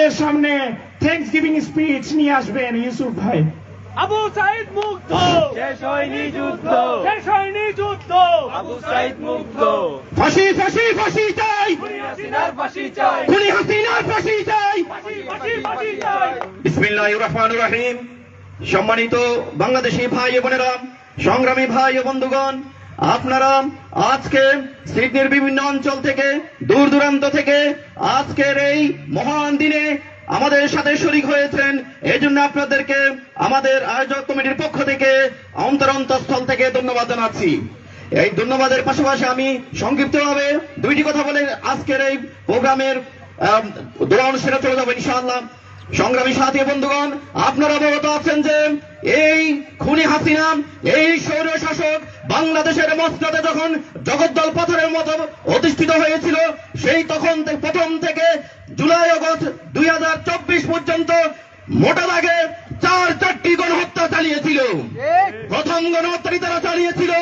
আমাদের সামনে thanks giving speech নিয়ে আসবেন ইউসুফ ভাই। আবু সাইদ মুগ্ধ, শেষ হয়নি যুদ্ধ, শেষ হয়নি যুদ্ধ, আবু সাইদ মুগ্ধ। ফাঁসি ফাঁসি ফাঁসি চাই, খুনি হাসিনার ফাঁসি চাই, খুনি হাসিনার ফাঁসি চাই। ফাঁসি ফাঁসি ফাঁসি চাই। বিসমিল্লাহির রহমানির রহিম। সম্মানিত বাংলাদেশি ভাই ও বোনেরা, সংগ্রামী ভাই ও বন্ধুগণ, আপনারা আজকে সিডনির বিভিন্ন অঞ্চল থেকে, দূর দূরান্ত থেকে আজকের এই মহান দিনে আমাদের সাথে শরীক হয়েছেন। এই জন্য আপনাদেরকে আমাদের আয়োজক কমিটির পক্ষ থেকে অন্তরস্থল থেকে ধন্যবাদ জানাচ্ছি। এই ধন্যবাদের পাশাপাশি আমি সংক্ষিপ্তভাবে দুইটি কথা বলে আজকের এই প্রোগ্রামের দোয়া অনুষ্ঠানে চলে যাবো ইনশাআল্লাহ। সংগ্রামী সাথী বন্ধুগণ, আপনারা অবগত আছেন যে এই খুনি হাসিনা, এই স্বৈর শাসক বাংলাদেশের মসনদে যখন জগদ্দল পাথরের মতো অধিষ্ঠিত হয়েছিল, সেই তখন প্রথম থেকে জুলাই আগস্ট 2024 পর্যন্ত মোটা দাগে চারটি গণহত্যা চালিয়েছিল। প্রথম গণহত্যাটি তারা চালিয়েছিল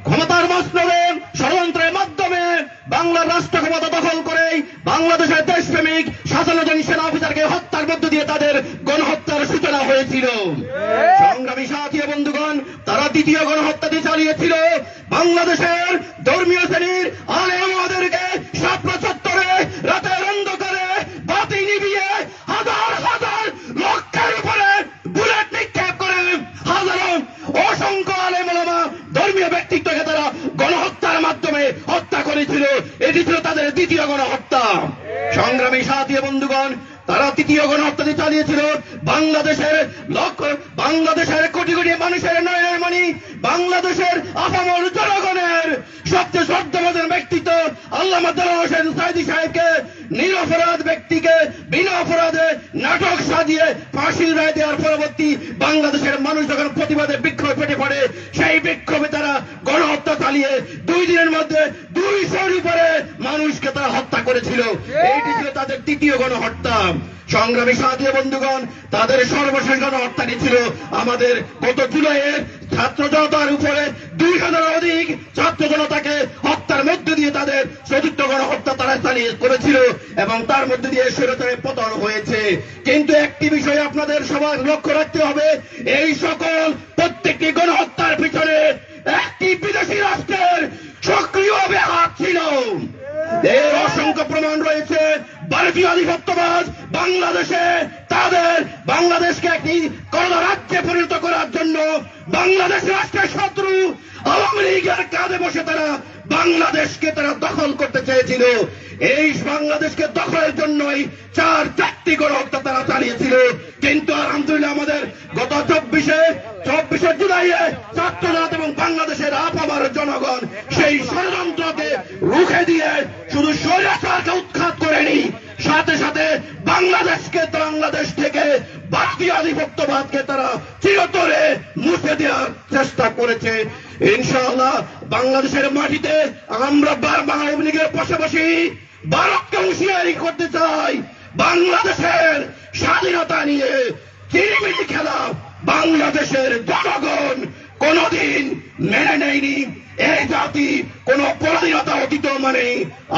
ক্ষমতার মসনদে ষড়যন্ত্রের মাধ্যমে বাংলার রাষ্ট্র ক্ষমতা দখল করে বাংলাদেশের দেশপ্রেমিক 57 জন সেনা অফিসারকে হত্যার মধ্য দিয়ে তাদের গণহত্যার সূচনা হয়েছিল। সংগ্রামী সাথী বন্ধুগণ, তারা দ্বিতীয় গণহত্যাটি চালিয়েছিল বাংলাদেশের ধর্মীয় শ্রেণীর আলেমদেরকে শাপলা চত্বরে রাতের অন্ধকারে বাতি নিভিয়ে হাজার হাজার লক্ষের উপরে বুলেট নিক্ষেপ করে হাজারো অসংখ্য আলেম ওলামা ধর্মীয় ব্যক্তিত্বকে তারা গণহত্যার মাধ্যমে হত্যা করেছিল। এটি ছিল তাদের দ্বিতীয় গণহত্যা। সংগ্রামী সাথী বন্ধুগণ, তারা তৃতীয় গণহত্যাটি চালিয়েছিল বাংলাদেশের কোটি কোটি মানুষের নয়নের মণি, বাংলাদেশের আপামর জনগণের সবচেয়ে শ্রদ্ধাভাজন ব্যক্তিত্ব আল্লামা দেলোয়ার হোসেন সাঈদী সাহেবকে, নিরপরাধ ব্যক্তিকে বিনা অপরাধে নাটক সাজিয়ে ফাঁসির রায় দেওয়ার পরবর্তী বাংলাদেশের মানুষ যখন প্রতিবাদে বিক্ষোভে ফেটে পড়ে, সেই বিক্ষোভে তারা গণহত্যা চালিয়ে 2 দিনের মধ্যে 200-র উপরে মানুষকে তারা হত্যা করেছিল। এইটি ছিল তাদের তৃতীয় গণহত্যা। সংগ্রামী সাথী বন্ধুগণ, তাদের সর্বশেষ গণহত্যাটি ছিল আমাদের গত জুলাইয়ের ছাত্র জনতার উপরে 2000-এর অধিক ছাত্র জনতাকে হত্যার মধ্য দিয়ে তাদের চতুর্থ গণহত্যা তারা চালিয়ে করেছিল এবং তার মধ্যে দিয়ে স্বৈরাচারের পতন হয়েছে। কিন্তু একটি বিষয় আপনাদের সবার লক্ষ্য রাখতে হবে, এই সকল প্রত্যেকটি গণহত্যার পিছনে একটি বিদেশি রাষ্ট্রের সক্রিয়ভাবে হাত ছিল। এর অসংখ্য প্রমাণ রয়েছে। ভারতীয় আধিপত্যবাদ বাংলাদেশে বাংলাদেশকে একটি করোনা রাজ্যে পরিণত করার জন্য বাংলাদেশ রাষ্ট্রের শত্রু আওয়ামী লীগের কাঁধে বসে তারা বাংলাদেশকে তারা দখল করতে চেয়েছিল। এই বাংলাদেশকে দখলের জন্যই 4টি গণহত্যা তারা চালিয়েছিল। কিন্তু আলহামদুলিল্লাহ আমাদের গত 24শে জুলাইয়ে ছাত্রজনতা এবং বাংলাদেশের আপামর জনগণ সেই ষড়যন্ত্রকে রুখে দিয়ে শুধু স্বৈরাচারকে উৎখাত করেনি, সাথে সাথে বাংলাদেশ থেকে ভারতীয় আধিপত্যবাদকে তারা চিরতরে মুছে দেওয়ার চেষ্টা করেছে। ইনশাআল্লাহ বাংলাদেশের মাটিতে আমরা আওয়ামী লীগের পাশাপাশি ভারতকে হুঁশিয়ারি করতে চাই, বাংলাদেশের স্বাধীনতা নিয়ে চিরিমিরি খেলা বাংলাদেশের জনগণ কোনদিন মেনে নেয়নি। এই জাতি কোন পরাধীনতা অতীত মানে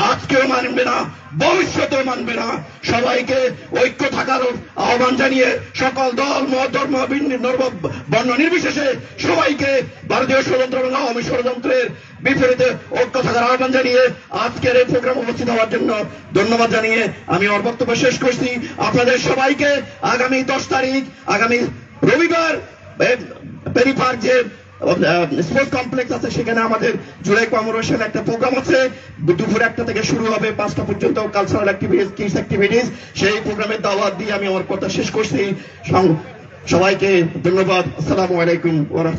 আজকেও মানবে না, ভবিষ্যতেও মানবে না। সবাইকে ঐক্য থাকার আহ্বান জানিয়ে সকল দল মত ধর্ম বর্ণ নির্বিশেষে সবাইকে ভারতীয় ষড়যন্ত্র এবং আওয়ামী ষড়যন্ত্রের বিপরীতে ঐক্য থাকার আহ্বান জানিয়ে আজকের এই প্রোগ্রাম উপস্থিত হওয়ার জন্য ধন্যবাদ জানিয়ে আমি আমার বক্তব্য শেষ করছি। আপনাদের সবাইকে আগামী 10 তারিখ আগামী রবিবার পেরিফার যে স্পোর্টস কমপ্লেক্স আছে সেখানে আমাদের জুলাই কমেমোরেশন একটা প্রোগ্রাম আছে, দুপুর 1টা থেকে শুরু হবে 5টা পর্যন্ত কালচারাল অ্যাক্টিভিটিস, কিডস অ্যাক্টিভিটিস। সেই প্রোগ্রামের দাওয়াত দিয়ে আমি আমার কথা শেষ করছি। সবাইকে ধন্যবাদ। আসসালামু আলাইকুম ওয়া রাহমাতুল্লাহ।